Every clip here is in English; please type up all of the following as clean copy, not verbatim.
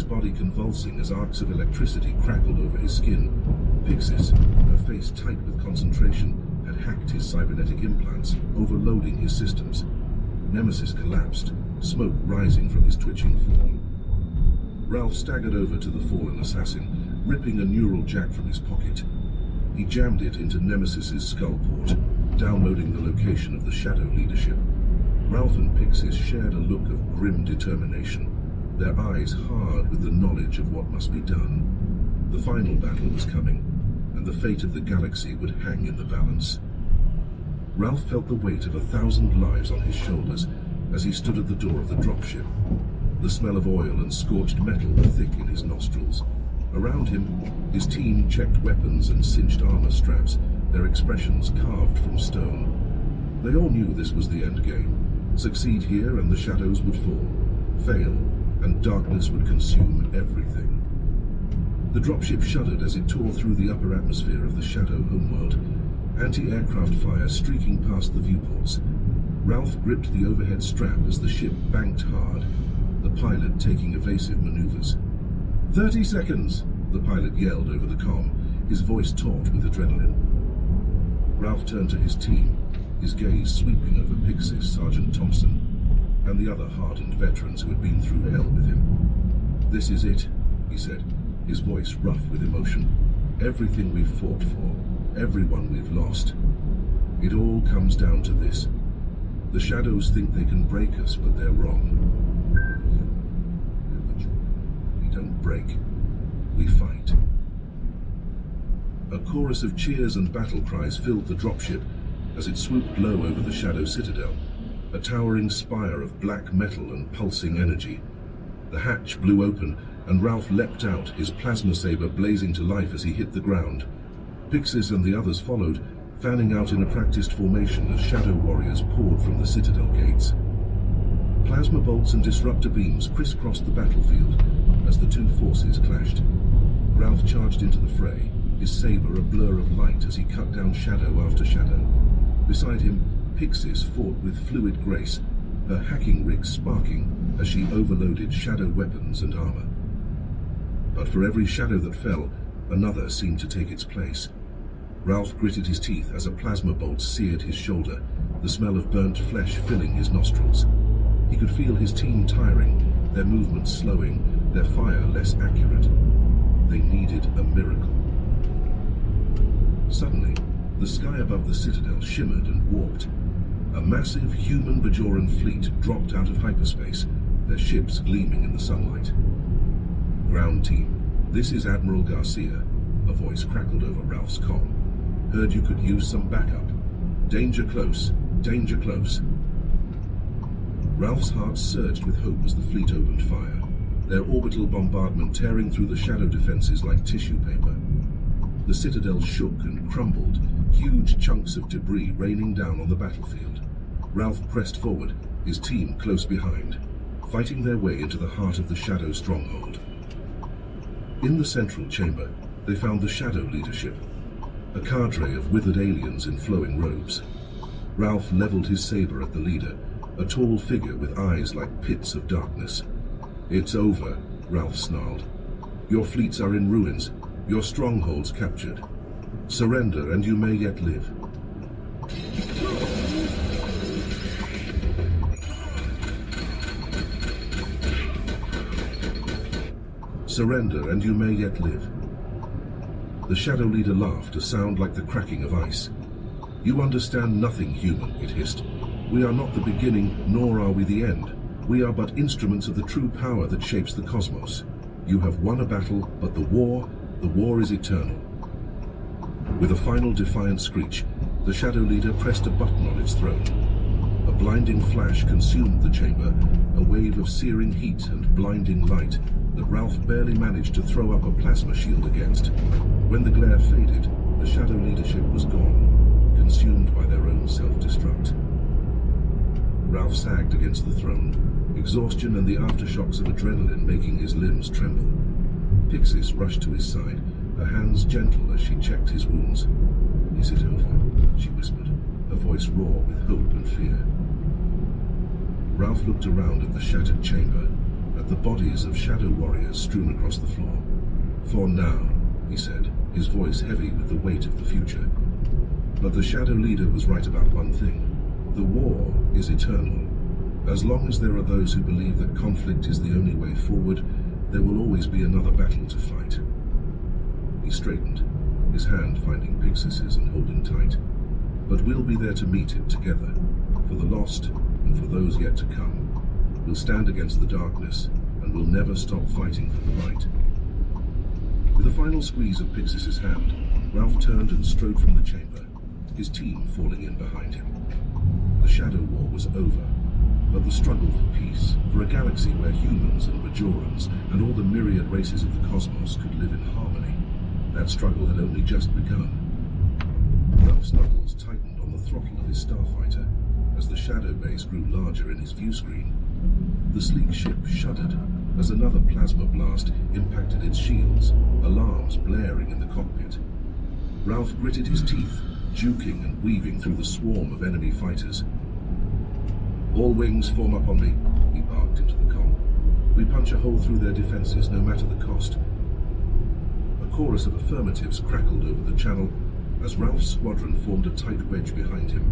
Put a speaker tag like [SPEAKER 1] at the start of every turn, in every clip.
[SPEAKER 1] body convulsing as arcs of electricity crackled over his skin. Pixis, her face tight with concentration, had hacked his cybernetic implants, overloading his systems. Nemesis collapsed, smoke rising from his twitching form. Ralph staggered over to the fallen assassin, ripping a neural jack from his pocket. He jammed it into Nemesis's skull port, downloading the location of the Shadow leadership. Ralph and Pixis shared a look of grim determination, their eyes hard with the knowledge of what must be done. The final battle was coming, and the fate of the galaxy would hang in the balance. Ralph felt the weight of 1,000 lives on his shoulders as he stood at the door of the dropship. The smell of oil and scorched metal were thick in his nostrils. Around him, his team checked weapons and cinched armor straps, their expressions carved from stone. They all knew this was the end game. Succeed here and the shadows would fall. Fail, and darkness would consume everything. The dropship shuddered as it tore through the upper atmosphere of the Shadow homeworld, anti-aircraft fire streaking past the viewports. Ralph gripped the overhead strap as the ship banked hard, the pilot taking evasive maneuvers. 30 seconds, the pilot yelled over the comm, his voice taut with adrenaline. Ralph turned to his team, his gaze sweeping over Pixis, Sergeant Thompson, and the other hardened veterans who had been through hell with him. This is it, he said, his voice rough with emotion. Everything we've fought for, everyone we've lost. It all comes down to this. The shadows think they can break us, but they're wrong. We don't break, we fight. A chorus of cheers and battle cries filled the dropship as it swooped low over the Shadow Citadel, a towering spire of black metal and pulsing energy. The hatch blew open, and Ralph leapt out, his plasma saber blazing to life as he hit the ground. Pixis and the others followed, fanning out in a practiced formation as shadow warriors poured from the Citadel gates. Plasma bolts and disruptor beams crisscrossed the battlefield as the two forces clashed. Ralph charged into the fray, his saber a blur of light as he cut down shadow after shadow. Beside him, Pixis fought with fluid grace, her hacking rig sparking as she overloaded shadow weapons and armor. But for every shadow that fell, another seemed to take its place. Ralph gritted his teeth as a plasma bolt seared his shoulder, the smell of burnt flesh filling his nostrils. He could feel his team tiring, their movements slowing, their fire less accurate. They needed a miracle. Suddenly, the sky above the Citadel shimmered and warped. A massive human Bajoran fleet dropped out of hyperspace, their ships gleaming in the sunlight. Ground team, this is Admiral Garcia, a voice crackled over Ralph's comm. Heard you could use some backup. Danger close, danger close. Ralph's heart surged with hope as the fleet opened fire, their orbital bombardment tearing through the shadow defenses like tissue paper. The Citadel shook and crumbled, huge chunks of debris raining down on the battlefield. Ralph pressed forward, his team close behind, fighting their way into the heart of the Shadow stronghold. In the central chamber, they found the Shadow leadership, a cadre of withered aliens in flowing robes. Ralph leveled his saber at the leader, a tall figure with eyes like pits of darkness. It's over, Ralph snarled. Your fleets are in ruins, your strongholds captured. Surrender and you may yet live. Surrender and you may yet live. The Shadow leader laughed, a sound like the cracking of ice. You understand nothing, human, it hissed. We are not the beginning, nor are we the end. We are but instruments of the true power that shapes the cosmos. You have won a battle, but the war is eternal. With a final defiant screech, the Shadow leader pressed a button on its throne. A blinding flash consumed the chamber, a wave of searing heat and blinding light that Ralph barely managed to throw up a plasma shield against. When the glare faded, the Shadow leadership was gone, consumed by their own self-destruct. Ralph sagged against the throne, exhaustion and the aftershocks of adrenaline making his limbs tremble. Pixis rushed to his side, her hands gentle as she checked his wounds. Is it over? She whispered, her voice raw with hope and fear. Ralph looked around at the shattered chamber, at the bodies of shadow warriors strewn across the floor. "For now," he said, his voice heavy with the weight of the future. But the shadow leader was right about one thing. The war is eternal. As long as there are those who believe that conflict is the only way forward, there will always be another battle to fight. He straightened, his hand finding Pixis's and holding tight. "But we'll be there to meet it together, for the lost and for those yet to come. We'll stand against the darkness, and we'll never stop fighting for the light." With a final squeeze of Pixis's hand, Ralph turned and strode from the chamber, his team falling in behind him. The Shadow War was over, but the struggle for peace, for a galaxy where humans and Bajorans and all the myriad races of the cosmos could live in harmony, that struggle had only just begun. Ralph's knuckles tightened on the throttle of his starfighter as the shadow base grew larger in his view screen. The sleek ship shuddered as another plasma blast impacted its shields, alarms blaring in the cockpit. Ralph gritted his teeth, juking and weaving through the swarm of enemy fighters. "All wings form up on me," he barked into the comm. "We punch a hole through their defenses, no matter the cost." A chorus of affirmatives crackled over the channel as Ralph's squadron formed a tight wedge behind him.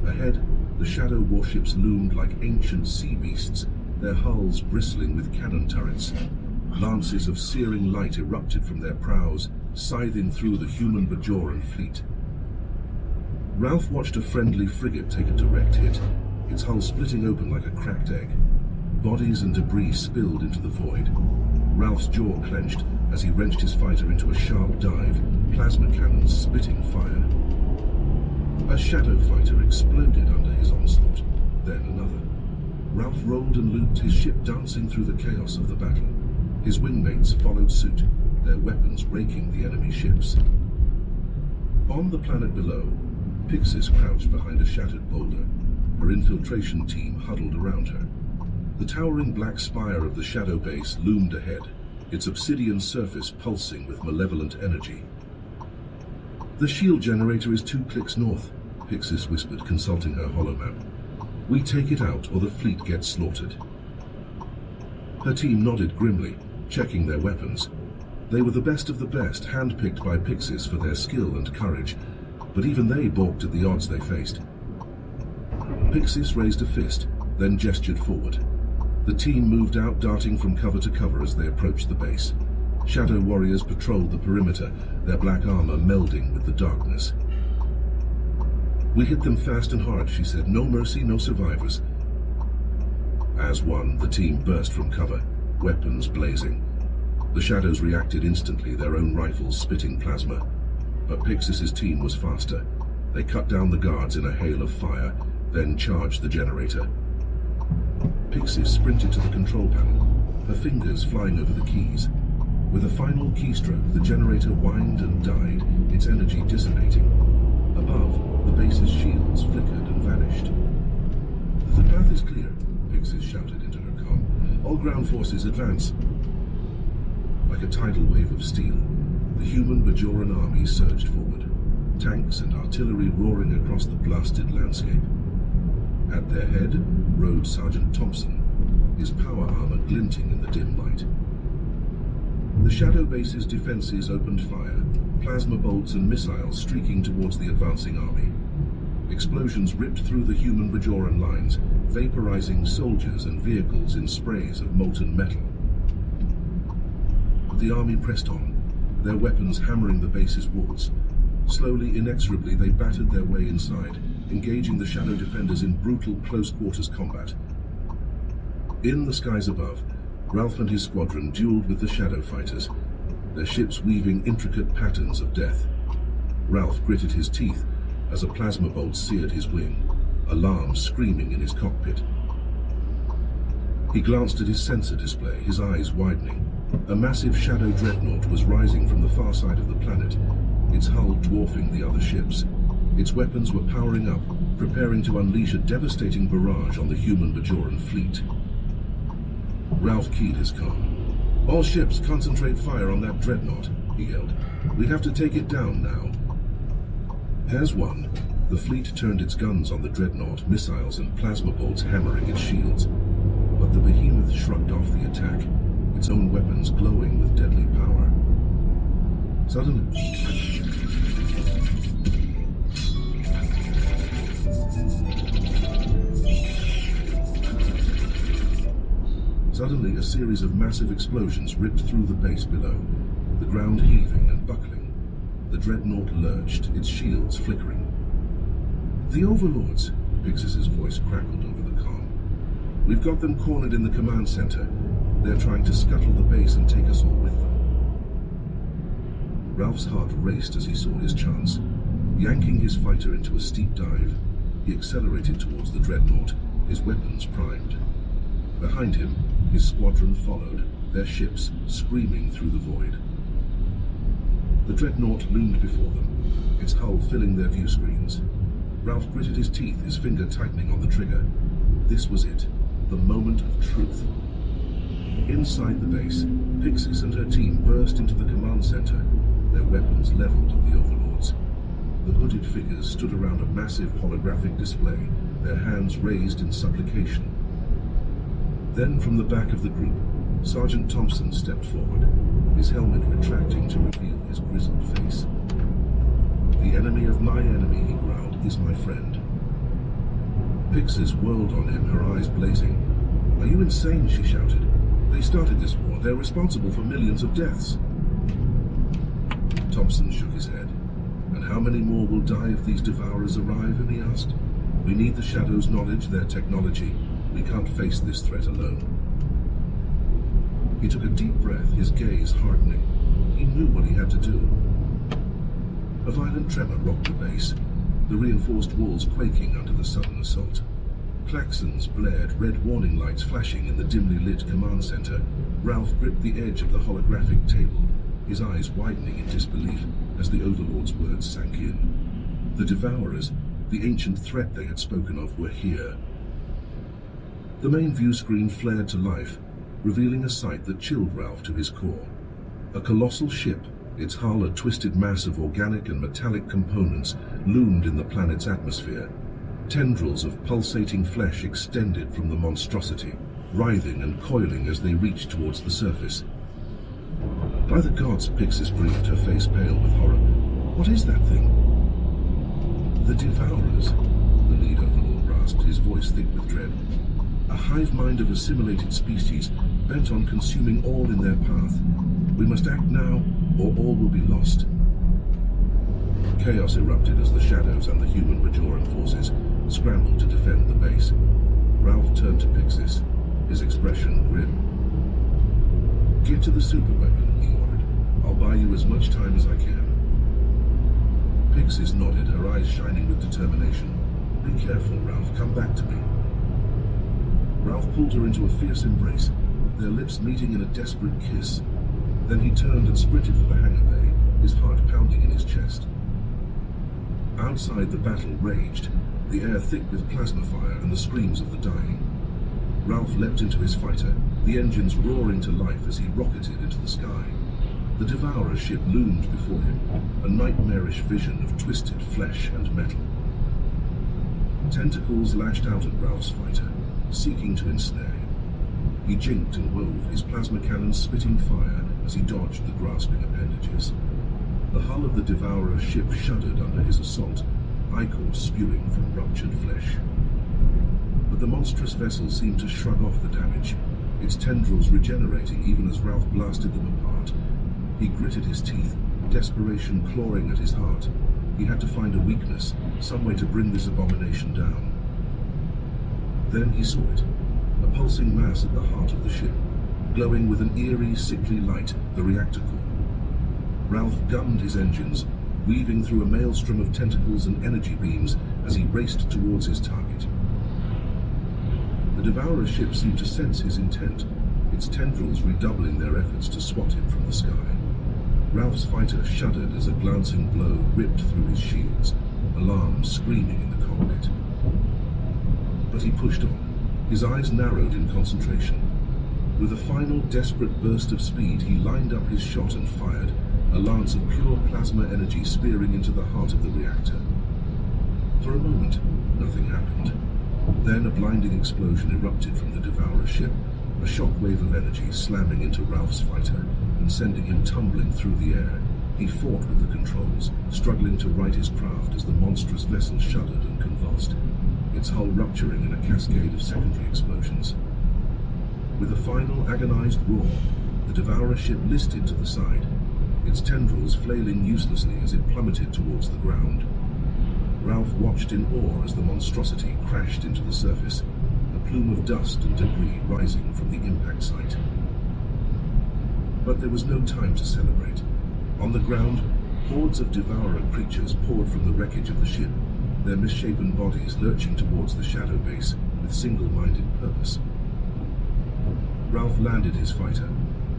[SPEAKER 1] Ahead, the shadow warships loomed like ancient sea beasts, their hulls bristling with cannon turrets. Lances of searing light erupted from their prows, scything through the human Bajoran fleet. Ralph watched a friendly frigate take a direct hit, its hull splitting open like a cracked egg. Bodies and debris spilled into the void. Ralph's jaw clenched as he wrenched his fighter into a sharp dive, plasma cannons spitting fire. A shadow fighter exploded under his onslaught, then another. Ralph rolled and looped, his ship dancing through the chaos of the battle. His wingmates followed suit, their weapons raking the enemy ships. On the planet below, Pixis crouched behind a shattered boulder, her infiltration team huddled around her. The towering black spire of the shadow base loomed ahead, its obsidian surface pulsing with malevolent energy. "The shield generator is 2 clicks north," Pixis whispered, consulting her holomap. "We take it out or the fleet gets slaughtered." Her team nodded grimly, checking their weapons. They were the best of the best, handpicked by Pixis for their skill and courage, but even they balked at the odds they faced. Pixis raised a fist, then gestured forward. The team moved out, darting from cover to cover as they approached the base. Shadow warriors patrolled the perimeter, their black armor melding with the darkness. "We hit them fast and hard," she said. "No mercy, no survivors." As one, the team burst from cover, weapons blazing. The shadows reacted instantly, their own rifles spitting plasma. But Pixis's team was faster. They cut down the guards in a hail of fire, then charged the generator. Pixis sprinted to the control panel, her fingers flying over the keys. With a final keystroke, the generator whined and died, its energy dissipating. Above, the base's shields flickered and vanished. "The path is clear," Pixis shouted into her comm. "All ground forces advance." Like a tidal wave of steel, the human Bajoran army surged forward, tanks and artillery roaring across the blasted landscape. At their head rode Sergeant Thompson, his power armor glinting in the dim light. The shadow base's defenses opened fire, plasma bolts and missiles streaking towards the advancing army. Explosions ripped through the human Bajoran lines, vaporizing soldiers and vehicles in sprays of molten metal. But the army pressed on, their weapons hammering the base's walls. Slowly, inexorably, they battered their way inside, engaging the shadow defenders in brutal close-quarters combat. In the skies above, Ralph and his squadron dueled with the shadow fighters, their ships weaving intricate patterns of death. Ralph gritted his teeth as a plasma bolt seared his wing, alarms screaming in his cockpit. He glanced at his sensor display, his eyes widening. A massive shadow dreadnought was rising from the far side of the planet, its hull dwarfing the other ships. Its weapons were powering up, preparing to unleash a devastating barrage on the human Bajoran fleet. Ralph keyed his comm. "All ships, concentrate fire on that dreadnought," he yelled. "We have to take it down now." As one, the fleet turned its guns on the dreadnought, missiles and plasma bolts hammering its shields. But the behemoth shrugged off the attack, its own weapons glowing with deadly power. Suddenly, a series of massive explosions ripped through the base below, the ground heaving and buckling. The dreadnought lurched, its shields flickering. The Overlords, Pixis's voice crackled over the comm. We've got them cornered in the command center. They're trying to scuttle the base and take us all with them. Ralph's heart raced as he saw his chance. Yanking his fighter into a steep dive, he accelerated towards the dreadnought, his weapons primed. Behind him, his squadron followed, their ships screaming through the void. The dreadnought loomed before them, its hull filling their view screens. Ralph gritted his teeth, his finger tightening on the trigger. This was it, the moment of truth. Inside the base, Pixis and her team burst into the command center, their weapons leveled at the Overlords. The hooded figures stood around a massive holographic display, their hands raised in supplication. Then, from the back of the group, Sergeant Thompson stepped forward, his helmet retracting to reveal his grizzled face. The enemy of my enemy, he growled, is my friend. Pixis whirled on him, her eyes blazing. Are you insane? She shouted. They started this war. They're responsible for millions of deaths. Thompson shook his head. And how many more will die if these devourers arrive? And he asked. We need the Shadow's knowledge, their technology. We can't face this threat alone. He took a deep breath, his gaze hardening. He knew what he had to do. A violent tremor rocked the base, the reinforced walls quaking under the sudden assault. Klaxons blared, red warning lights flashing in the dimly lit command center. Ralph gripped the edge of the holographic table, his eyes widening in disbelief as the Overlord's words sank in. The Devourers, the ancient threat they had spoken of, were here. The main view screen flared to life, revealing a sight that chilled Ralph to his core. A colossal ship, its hull a twisted mass of organic and metallic components, loomed in the planet's atmosphere. Tendrils of pulsating flesh extended from the monstrosity, writhing and coiling as they reached towards the surface. By the gods, Pixis breathed, her face pale with horror. What is that thing? The Devourers, the lead Overlord rasped, his voice thick with dread. A hive mind of assimilated species, bent on consuming all in their path. We must act now, or all will be lost. Chaos erupted as the Shadows and the human Bajoran forces scrambled to defend the base. Ralph turned to Pixis, his expression grim. Get to the superweapon, he ordered. I'll buy you as much time as I can. Pixis nodded, her eyes shining with determination. Be careful, Ralph. Come back to me. Ralph pulled her into a fierce embrace, their lips meeting in a desperate kiss. Then he turned and sprinted for the hangar bay, his heart pounding in his chest. Outside, the battle raged, the air thick with plasma fire and the screams of the dying. Ralph leapt into his fighter, the engines roaring to life as he rocketed into the sky. The Devourer ship loomed before him, a nightmarish vision of twisted flesh and metal. Tentacles lashed out at Ralph's fighter, seeking to ensnare him. He jinked and wove, his plasma cannon spitting fire as he dodged the grasping appendages. The hull of the Devourer ship shuddered under his assault, ichor spewing from ruptured flesh. But the monstrous vessel seemed to shrug off the damage, its tendrils regenerating even as Ralph blasted them apart. He gritted his teeth, desperation clawing at his heart. He had to find a weakness, some way to bring this abomination down. Then he saw it, a pulsing mass at the heart of the ship, glowing with an eerie, sickly light, the reactor core. Ralph gunned his engines, weaving through a maelstrom of tentacles and energy beams as he raced towards his target. The Devourer ship seemed to sense his intent, its tendrils redoubling their efforts to swat him from the sky. Ralph's fighter shuddered as a glancing blow ripped through his shields, alarms screaming in the cockpit. But he pushed on, his eyes narrowed in concentration. With a final desperate burst of speed, he lined up his shot and fired, a lance of pure plasma energy spearing into the heart of the reactor. For a moment, nothing happened. Then a blinding explosion erupted from the Devourer ship, a shockwave of energy slamming into Ralph's fighter and sending him tumbling through the air. He fought with the controls, struggling to right his craft as the monstrous vessel shuddered and convulsed, its hull rupturing in a cascade of secondary explosions. With a final agonized roar, the Devourer ship listed to the side, its tendrils flailing uselessly as it plummeted towards the ground. Ralph watched in awe as the monstrosity crashed into the surface, a plume of dust and debris rising from the impact site. But there was no time to celebrate. On the ground, hordes of Devourer creatures poured from the wreckage of the ship, their misshapen bodies lurching towards the shadow base with single-minded purpose. Ralph landed his fighter,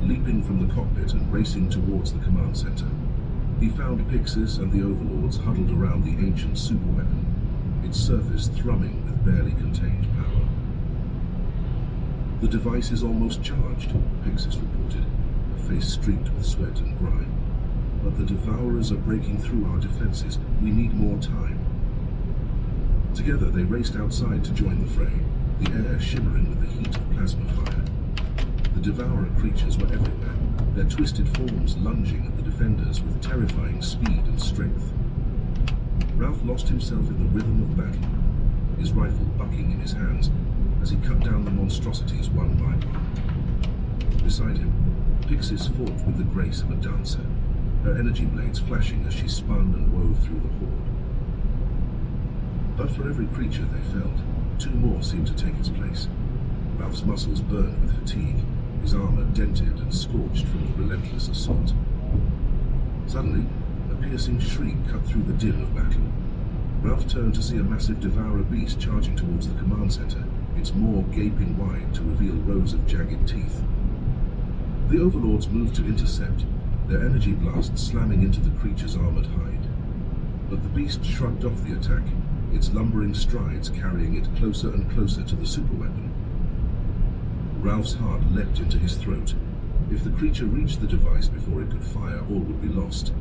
[SPEAKER 1] leaping from the cockpit and racing towards the command center. He found Pixis and the Overlords huddled around the ancient superweapon, its surface thrumming with barely contained power. "The device is almost charged," Pixis reported, her face streaked with sweat and grime. "But the Devourers are breaking through our defenses. We need more time." Together they raced outside to join the fray, the air shimmering with the heat of plasma fire. The Devourer creatures were everywhere, their twisted forms lunging at the defenders with terrifying speed and strength. Ralph lost himself in the rhythm of battle, his rifle bucking in his hands as he cut down the monstrosities one by one. Beside him, Pixis fought with the grace of a dancer, her energy blades flashing as she spun and wove through the horde. But for every creature they felled, two more seemed to take its place. Ralph's muscles burned with fatigue, his armor dented and scorched from the relentless assault. Suddenly, a piercing shriek cut through the din of battle. Ralph turned to see a massive Devourer beast charging towards the command center, its maw gaping wide to reveal rows of jagged teeth. The Overlords moved to intercept, their energy blasts slamming into the creature's armored hide. But the beast shrugged off the attack, its lumbering strides carrying it closer and closer to the superweapon. Ralph's heart leapt into his throat. If the creature reached the device before it could fire, all would be lost.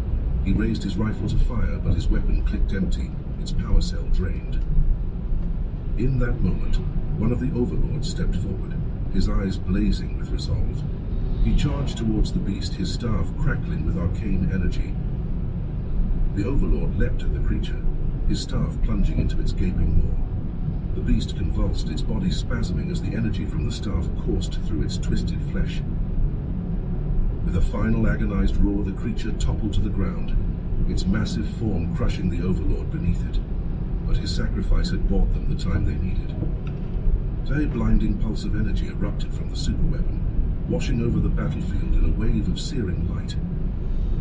[SPEAKER 1] He raised his rifle to fire, but his weapon clicked empty, its power cell drained. In that moment, one of the Overlords stepped forward, his eyes blazing with resolve. He charged towards the beast, his staff crackling with arcane energy. The Overlord leapt at the creature, his staff plunging into its gaping maw. The beast convulsed, its body spasming as the energy from the staff coursed through its twisted flesh. With a final agonized roar, the creature toppled to the ground, its massive form crushing the Overlord beneath it. But his sacrifice had bought them the time they needed. A blinding pulse of energy erupted from the superweapon, washing over the battlefield in a wave of searing light.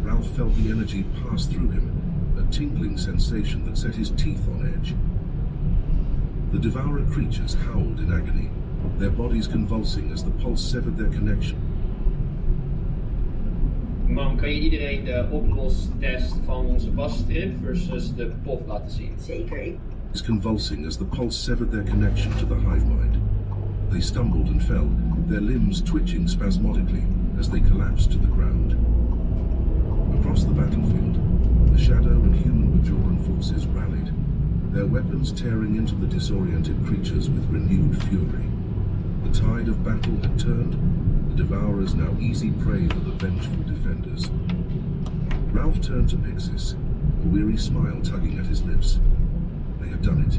[SPEAKER 1] Ralph felt the energy pass through him, a tingling sensation that set his teeth on edge. The Devourer creatures howled in agony, their bodies convulsing as the pulse severed their connection.
[SPEAKER 2] Mam, kan je iedereen de oplostest van onze wasstrip versus de pop laten zien?
[SPEAKER 3] Zeker.
[SPEAKER 1] Is convulsing as the pulse severed their connection to the hive mind. They stumbled and fell, their limbs twitching spasmodically as they collapsed to the ground. Across the battlefield, the Shadow and human Bajoran forces rallied, their weapons tearing into the disoriented creatures with renewed fury. The tide of battle had turned, the Devourers now easy prey for the vengeful defenders. Ralph turned to Pixis, a weary smile tugging at his lips. They had done it.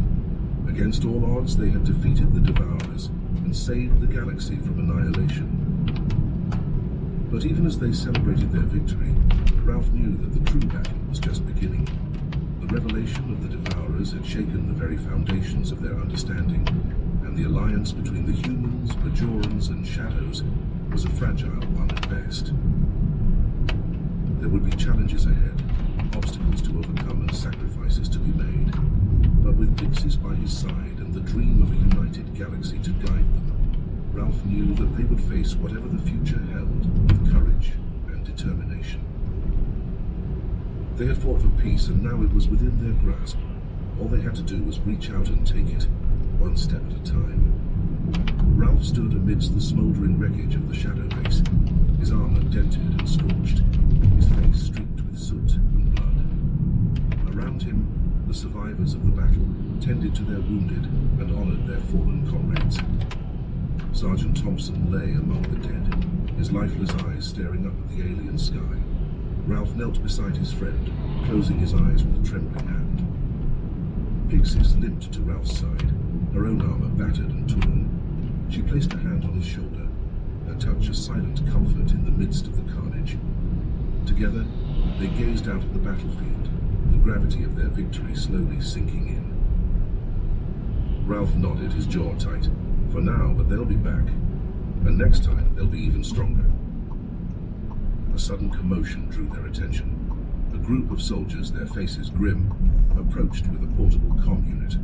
[SPEAKER 1] Against all odds, they had defeated the Devourers and saved the galaxy from annihilation. But even as they celebrated their victory, Ralph knew that the true battle was just beginning. The revelation of the Devourers had shaken the very foundations of their understanding, and the alliance between the humans, Bajorans, and Shadows was a fragile one at best. There would be challenges ahead, obstacles to overcome and sacrifices to be made. But with Pixis by his side and the dream of a united galaxy to guide them, Ralph knew that they would face whatever the future held with courage and determination. They had fought for peace, and now it was within their grasp. All they had to do was reach out and take it, one step at a time. Ralph stood amidst the smouldering wreckage of the shadow base, his armor dented and scorched, his face streaked with soot and blood. Around him, The survivors of the battle tended to their wounded and honored their fallen comrades. Sergeant Thompson lay among the dead, his lifeless eyes staring up at the alien sky. Ralph knelt beside his friend, closing his eyes with a trembling hand. Pixis limped to Ralph's side, her own armor battered and torn. She placed a hand on his shoulder, her touch a silent comfort in the midst of the carnage. Together, they gazed out at the battlefield, the gravity of their victory slowly sinking in. Ralph nodded, his jaw tight. For now, but they'll be back. And next time, they'll be even stronger. A sudden commotion drew their attention. A group of soldiers, their faces grim, approached with a portable comm unit.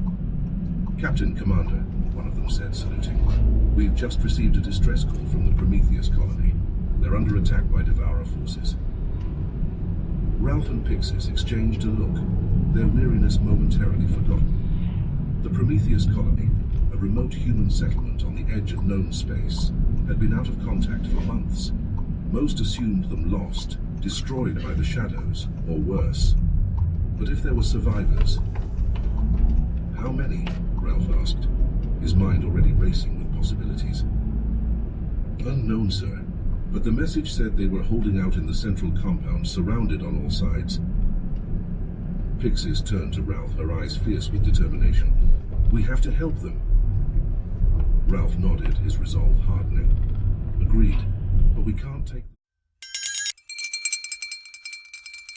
[SPEAKER 1] Captain Commander, one of them said, saluting. We've just received a distress call from the Prometheus colony. They're under attack by Devourer forces. Ralph and Pixis exchanged a look, their weariness momentarily forgotten. The Prometheus colony, a remote human settlement on the edge of known space, had been out of contact for months. Most assumed them lost, destroyed by the shadows, or worse. But if there were survivors, how many? Ralph asked, his mind already racing with possibilities. Unknown, sir, but the message said they were holding out in the central compound, surrounded on all sides. Pixis turned to Ralph, her eyes fierce with determination. We have to help them. Ralph nodded, his resolve hardening. Agreed, but we can't take...